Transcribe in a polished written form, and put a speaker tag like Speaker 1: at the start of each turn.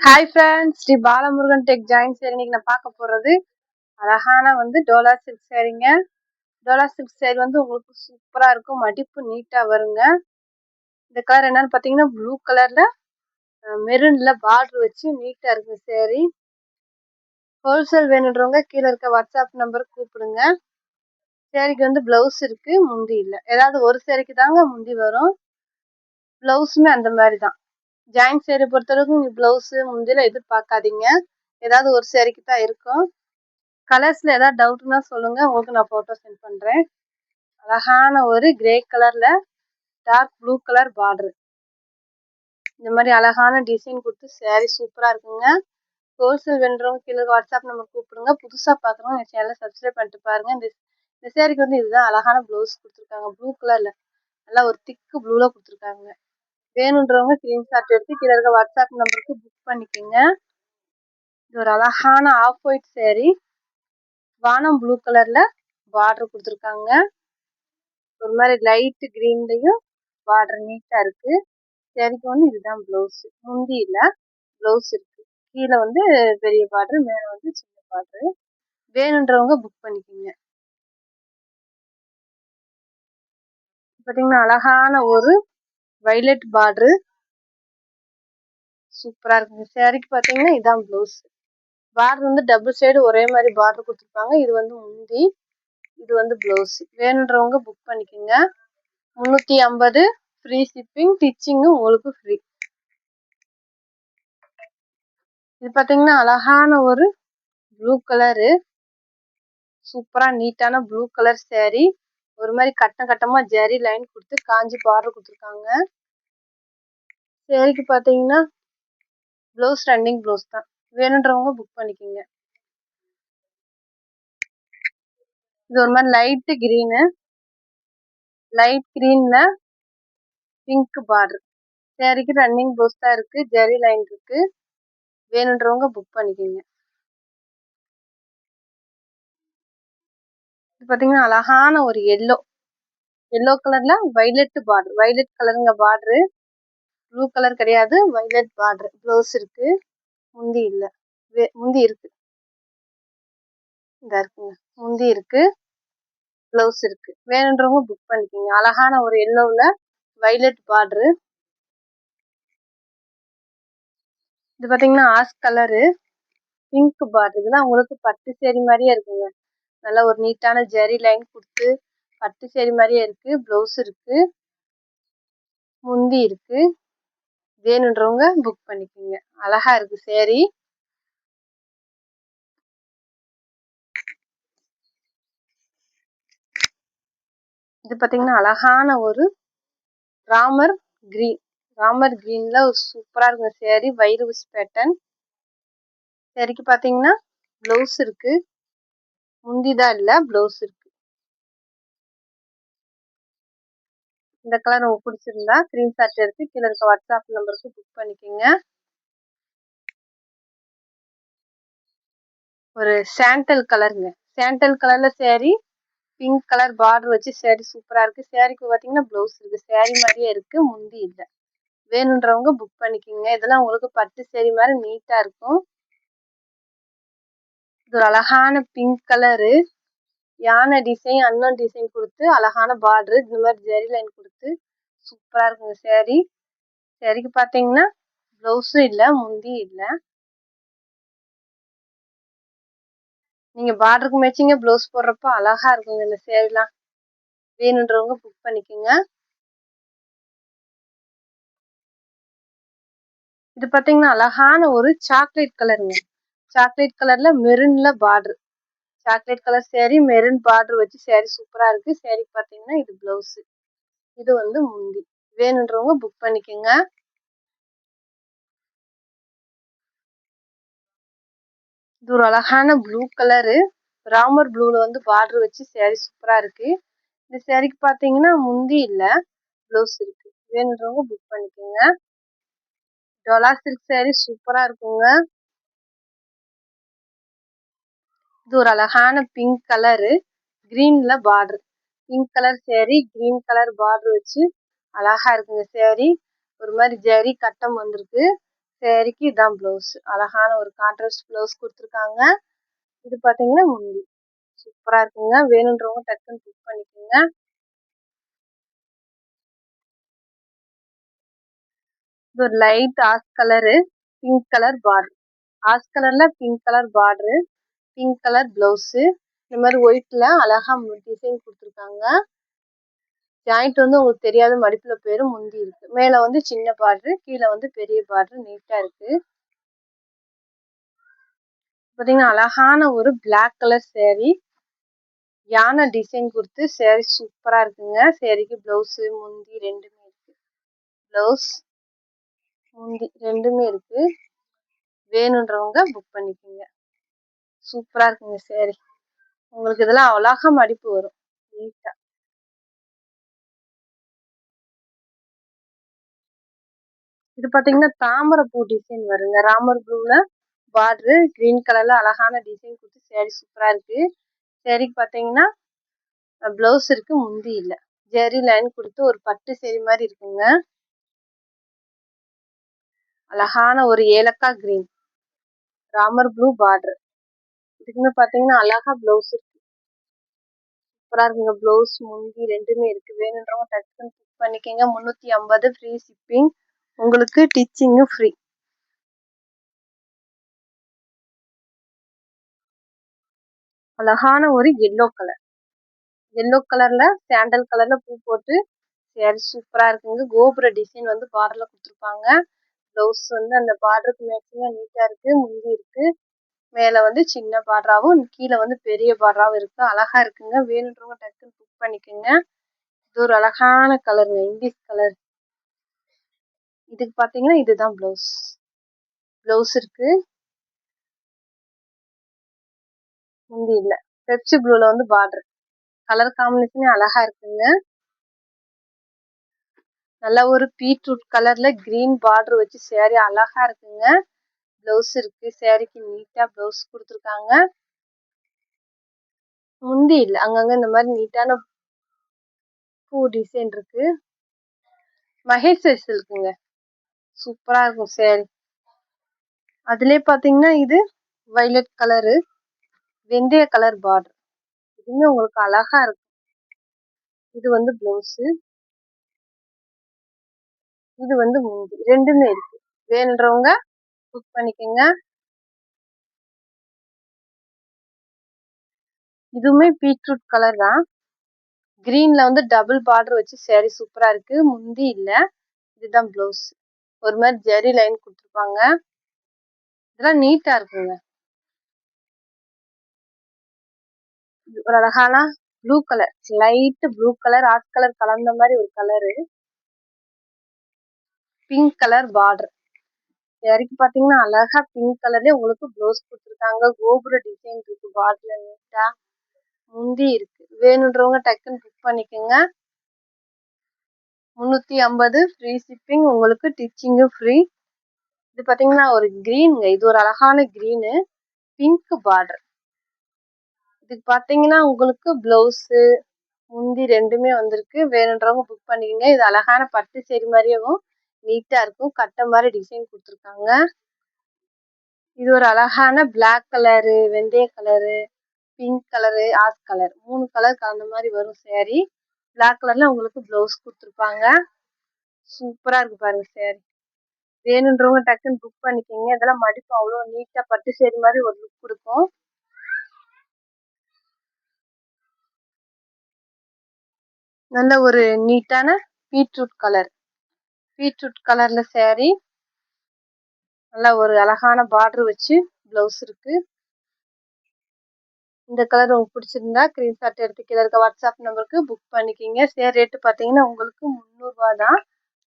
Speaker 1: Hi friends, Shri Balamurugan tex ஜாயின் சேரி இன்னைக்கு நான் பார்க்க போகிறது அழகான டோலா சில்க் சேரீங்க. டோலா சில்க் சேரீ உங்களுக்கு சூப்பராக இருக்கும், மடிப்பு நீட்டாக வருங்க. இந்த கலர் என்னன்னு பார்த்தீங்கன்னா ப்ளூ கலரில் மெரூனில் பார்டர் வச்சு நீட்டாக இருக்குது சேரீ. ஹோல்சேல் வேணுன்றவங்க கீழே இருக்க வாட்ஸ்அப் நம்பருக்கு கூப்பிடுங்க. சேரீக்கு ப்ளவுஸ் இருக்குது, முந்தி இல்லை. ஏதாவது ஒரு சேரீக்கு தாங்க முந்தி வரும், ப்ளவுஸுமே அந்த மாதிரி தான். ஜாயின் சேரீ பொறுத்தளவுக்கு நீங்கள் ப்ளவுஸு முந்தில எதிர்பார்க்காதீங்க, ஏதாவது ஒரு சேரீக்கு தான் இருக்கும். கலர்ஸில் ஏதாவது டவுட்னா சொல்லுங்கள், உங்களுக்கு நான் ஃபோட்டோ சென்ட் பண்ணுறேன். அழகான ஒரு கிரே கலரில் டார்க் ப்ளூ கலர் பார்டரு, இந்த மாதிரி அழகான டிசைன் கொடுத்து சேரீ சூப்பராக இருக்குங்க. ஹோல்சேல் வேணுறவங்க கீழே வாட்ஸ்அப் நம்பர் கூப்பிடுங்க. புதுசாக பார்க்குறவங்க என் சேனலை சப்ஸ்கிரைப் பண்ணிட்டு பாருங்கள். இந்த சேரீக்கு இதுதான் அழகான ப்ளவுஸ் கொடுத்துருக்காங்க, ப்ளூ கலரில் நல்லா ஒரு திக்கு ப்ளூவில் கொடுத்துருக்காங்க. வேணுன்றவங்க ஸ்க்ரீன்ஷாட் எடுத்து கீழே இருக்க வாட்ஸ்அப் நம்பருக்கு புக் பண்ணிக்கோங்க. இது ஒரு அழகான ஆஃப் ஒயிட் சேரீ, வானம் ப்ளூ கலர்ல பார்டர் கொடுத்துருக்காங்க. ஒரு மாதிரி லைட் கிரீன்லயும் பார்டர் நீட்டா இருக்கு. சேரீக்கு இதுதான் ப்ளவுஸ், முந்தி இல்லை, ப்ளவுஸ் இருக்கு. கீழே பெரிய பார்டர், மேலே சின்ன பார்டர். வேணுன்றவங்க புக் பண்ணிக்கோங்க. பார்த்தீங்கன்னா அழகான ஒரு வைலட் பார்டரு, சூப்பரா இருக்குங்க. சேரீக்கு பார்த்தீங்கன்னா இதான் ப்ளவுஸ். பார்டர் டபுள் சைடு ஒரே மாதிரி பார்டர் கொடுத்துருப்பாங்க. இது முந்தி, இது ப்ளவுஸ். வேணுன்றவங்க புக் பண்ணிக்கோங்க. 350 ஃப்ரீ ஷிப்பிங், ஸ்டிச்சிங்கும் உங்களுக்கு ஃப்ரீ. இது பார்த்தீங்கன்னா அழகான ஒரு ப்ளூ கலரு, சூப்பரா நீட்டான ப்ளூ கலர் சேரீ. ஒரு மாதிரி கட்டம் கட்டமா ஜரி லைன் கொடுத்து காஞ்சி பார்டர் கொடுத்துருக்காங்க. சேரீக்கு பார்த்தீங்கன்னா ப்ளவுஸ் ரன்னிங் ப்ளவுஸ் தான். வேணுன்றவங்க புக் பண்ணிக்கோங்க. இது ஒரு மாதிரி லைட் கிரீனு, லைட் கிரீன்ல பிங்க் பார்டர். சேரீக்கு ரன்னிங் ப்ளவுஸ் தான் இருக்கு, ஜரி லைன் இருக்கு. வேணுன்றவங்க புக் பண்ணிக்கோங்க. இது பார்த்தீங்கன்னா அழகான ஒரு எல்லோ கலர்ல வைலட் பார்டர், வைலட் கலருங்க பார்டரு, ப்ளூ கலர் கிடையாது, வைலட் பார்டர். ப்ளவுஸ் இருக்கு, முந்தி இல்லை. முந்தி இருக்கு, இந்த இருக்குங்க, முந்தி இருக்கு, ப்ளவுஸ் இருக்கு. வேணுன்றவங்க புக் பண்ணிக்கோங்க. அழகான ஒரு எல்லோவில் வைலட் பார்டரு. இது பார்த்தீங்கன்னா ஆஷ் கலரு, பிங்க் பார்டர். இதெல்லாம் உங்களுக்கு பட்டு சேரீ மாதிரியே இருக்குங்க. நல்லா ஒரு நீட்டான ஜரி லைன் கொடுத்து பட்டு சேரீ மாதிரியே இருக்கு. ப்ளவுஸ் இருக்கு, முந்தி இருக்கு. வேணுன்றவங்க புக் பண்ணிக்கோங்க. அழகா இருக்கு சேரீ. இது பார்த்தீங்கன்னா அழகான ஒரு ராமர் கிரீன், ராமர் கிரீன்ல ஒரு சூப்பரா இருக்கு சேரீ. வைரூஸ் பேட்டர்ன். சேரீக்கு பார்த்தீங்கன்னா ப்ளவுஸ் இருக்கு, முந்திதான் இல்லை, ப்ளவுஸ் இருக்கு. இந்த கலர் உங்களுக்கு பிடிச்சிருந்தா ஸ்க்ரீன்ஷாட் எடுத்து கீழே இருக்க வாட்ஸ்அப் நம்பருக்கு புக் பண்ணிக்கோங்க. ஒரு சாண்டல் கலருங்க, சாண்டல் கலர்ல சேரீ, பிங்க் கலர் பார்டர் வச்சு சேரீ சூப்பரா இருக்கு. சேரீக்கு பார்த்தீங்கன்னா ப்ளவுஸ் இருக்கு, சேரீ மாதிரியே இருக்கு, முந்தி இல்லை. வேணுன்றவங்க புக் பண்ணிக்கோங்க. இதெல்லாம் உங்களுக்கு பட்டு சேரீ மாதிரி நீட்டா இருக்கும். இது ஒரு அழகான பிங்க் கலரு, யானை டிசைன் அன்னன் டிசைன் கொடுத்து அழகான பார்டரு, இந்த மாதிரி ஜெரி லைன் கொடுத்து சூப்பரா இருக்குங்க சேரீ. சேரீக்கு பார்த்தீங்கன்னா ப்ளவுஸும் இல்லை, முந்தி இல்லை. நீங்க பார்டருக்கு மேட்சிங்க ப்ளவுஸ் போடுறப்ப அழகா இருக்குங்க இந்த சேரீலாம். வேணுன்றவங்க புக் பண்ணிக்கோங்க. இது பார்த்தீங்கன்னா அழகான ஒரு சாக்லேட் கலருங்க, சாக்லேட் கலர்ல மெரூன்ல border. Chocolate colour saree, maroon border வச்சு சேரீ சூப்பரா இருக்கு. சேரீக்கு பார்த்தீங்கன்னா இது ப்ளவுஸ், இது முந்தி. வேணுன்றவங்க புக் பண்ணிக்கோங்க. இது ஒரு அழகான ப்ளூ கலரு, ராமர் ப்ளூல பார்டர் வச்சு சேரீ சூப்பரா இருக்கு. இந்த சேரீக்கு பார்த்தீங்கன்னா முந்தி இல்லை, ப்ளவுஸ் இருக்கு. வேணுன்றவங்க புக் பண்ணிக்கோங்க. டோலா சில்க் சேரீ சூப்பரா இருக்குங்க. இது ஒரு அழகான பிங்க் கலரு, கிரீன்ல border. Pink colour saree, green colour border வச்சு அழகா இருக்குங்க சேரீ. ஒரு மாதிரி ஜரி கட்டம் வந்திருக்கு. சேரீக்கு இதான் ப்ளவுஸ். அழகான ஒரு கான்ட்ராஸ்ட் ப்ளவுஸ் கொடுத்துருக்காங்க. இது பார்த்தீங்கன்னா முந்தி. சூப்பரா இருக்குங்க. வேணுன்றவங்க டக்குன்னு புக் பண்ணிக்கோங்க. இது ஒரு light ash colour, pink colour border. Ash கலர்ல pink colour border, pink colour blouse. இந்த மாதிரி ஒயிட்ல அழகா டிசைன் கொடுத்துருக்காங்க. ஜாயிண்ட் வந்து உங்களுக்கு தெரியாத மடிப்புல போயிரும். முந்தி இருக்கு. மேல வந்து சின்ன பார்டரு, கீழே வந்து பெரிய பார்டரு. நீட்டா இருக்கு. பார்த்தீங்கன்னா அழகான ஒரு பிளாக் கலர் சேரீ. யானை டிசைன் கொடுத்து சேரீ சூப்பரா இருக்குங்க. சேரீக்கு பிளவுஸு முந்தி ரெண்டுமே இருக்கு. பிளவுஸ் முந்தி ரெண்டுமே இருக்கு. வேணுன்றவங்க புக் பண்ணிக்கோங்க. சூப்பரா இருக்குங்க சேரீ. உங்களுக்கு இதெல்லாம் அழகா மடிப்பு வரும் நீட்டா. இது பாத்தீங்கன்னா தாமரை பூ டிசைன் வருங்க. ராமர் ப்ளூல பார்டரு, கிரீன் கலர்ல அழகான டிசைன் கொடுத்து சேரீ சூப்பரா இருக்கு. சேரீக்கு பாத்தீங்கன்னா பிளவுஸ் இருக்கு, முந்தி இல்ல. ஜெரி லைன் கொடுத்து ஒரு பட்டு சேரீ மாதிரி இருக்குங்க. அழகான ஒரு ஏலக்காய் கிரீன், ராமர் ப்ளூ பார்டர். இதுக்குமே பாத்தீங்கன்னா அழகா பிளவுஸ் இருக்கு. சூப்பரா இருக்குங்க. பிளவுஸ் முந்தி ரெண்டுமே இருக்கு. வேணுன்றவங்க டக்குன்னு புக் பண்ணிக்கோங்க. 350 ஃப்ரீ ஷிப்பிங். உங்களுக்கு டிச்சிங்கும் ஃப்ரீ. அழகான ஒரு எல்லோ கலர். எல்லோ கலர்ல சாண்டல் கலர்ல பூ போட்டு சேரீ சூப்பரா இருக்குங்க. கோபுர டிசைன் வந்து பார்டர்ல கொடுத்துருப்பாங்க. பிளவுஸ் வந்து அந்த பார்டருக்கு மேட்சிங்கா நீட்டா இருக்கு. முந்தி இருக்கு. மேல வந்து சின்ன பார்டராவும், கீழே வந்து பெரிய பார்டராவும் இருக்கு. அழகா இருக்குங்க. வேணுன்றவங்க டக்குன்னு புக் பண்ணிக்கோங்க. இது ஒரு அழகான கலருங்க, இங்கிலீஷ் கலர். இதுக்கு பாத்தீங்கன்னா இதுதான் பிளவுஸ். பிளவுஸ் இருக்கு, முந்தி இல்ல. பெப்சி ப்ளூல வந்து பார்டர். கலர் காம்பினேஷனே அழகா இருக்குங்க. நல்ல ஒரு பீட்ரூட் கலர்ல கிரீன் பார்டர் வச்சு சேரீ அழகா இருக்குங்க. பிளவுஸ் இருக்கு. சேரீக்கு நீட்டா பிளவுஸ் கொடுத்துருக்காங்க. முந்தி இல்ல. அங்கங்க இந்த மாதிரி நீட்டான பூ டிசைன் இருக்கு. மகேஸ்வரி சில்க்குங்க. சூப்பரா இருக்கும் சேரீ. அதுலயே பாத்தீங்கன்னா இது வயலட் கலரு, வெந்தய கலர் பார்டர். இதுவுமே உங்களுக்கு அழகா இருக்கும். இது வந்து பிளவுஸ், இது வந்து முந்தி. ரெண்டுமே இருக்கு. வேணுன்றவங்க புக் பண்ணிக்கோங்க. இதுவுமே பீட்ரூட் கலர் தான். கிரீன்ல வந்து டபுள் பார்டர் வச்சு சேரீ சூப்பரா இருக்கு. முந்தி இல்ல. இதுதான் பிளவுஸ். ஒரு மாதிரி ஜெரி லைன் கொடுத்துருப்பாங்க. இதெல்லாம் நீட்டா இருக்குங்க. ஒரு அழகான blue colour, light blue colour, ash colour கலந்த மாதிரி ஒரு கலரு, பிங்க் கலர் பார்டர். சேரீக்கு பாத்தீங்கன்னா அழகா பிங்க் கலர்லயே உங்களுக்கு பிளவுஸ் கொடுத்துருக்காங்க. கோபுர டிசைன் இருக்கு பார்டர்ல நீட்டா. முந்தி இருக்கு. வேணுன்றவங்க டக்குன்னு புக் பண்ணிக்கோங்க. 350 ஃப்ரீ ஷிப்பிங். உங்களுக்கு டிச்சிங்கும் ஃப்ரீ. இது பாத்தீங்கன்னா ஒரு கிரீனுங்க. இது ஒரு அழகான கிரீனு, பிங்க் பார்டர். இதுக்கு பாத்தீங்கன்னா உங்களுக்கு பிளவுஸு முந்தி ரெண்டுமே வந்திருக்கு. வேணுன்றவங்க புக் பண்ணிக்கோங்க. இது அழகான பட்டு சேரீ மாதிரியும் நீட்டா இருக்கும். கட்ட மாதிரி டிசைன் கொடுத்துருக்காங்க. இது ஒரு அழகான பிளாக் கலரு, வெந்தய colour, pink colour, ash colour, 3 colour கலந்த மாதிரி வரும் சேரீ. பிளாக் கலர்ல உங்களுக்கு பிளவுஸ் கொடுத்துருப்பாங்க. சூப்பரா இருக்கு பாருங்க சேரீ. வேணுன்றவங்க டக்குன்னு புக் பண்ணிக்கோங்க. இதெல்லாம் மடிப்பு அவ்வளோ நீட்டா பட்டு சேரீ மாதிரி ஒரு லுக் கொடுக்கும். நல்ல ஒரு நீட்டான பீட்ரூட் கலர். பீட்ரூட் கலர்ல சேரீ. நல்லா ஒரு அழகான பார்டர் வச்சு பிளவுஸ் இருக்கு. இந்த கலர் உங்களுக்கு பிடிச்சிருந்தா ஸ்கிரீன்ஷாட் எடுத்து கீழே இருக்க வாட்ஸ்அப் நம்பருக்கு புக் பண்ணிக்கிங்க. சேர் ரேட்டு பார்த்தீங்கன்னா உங்களுக்கு 300 ரூபா தான்.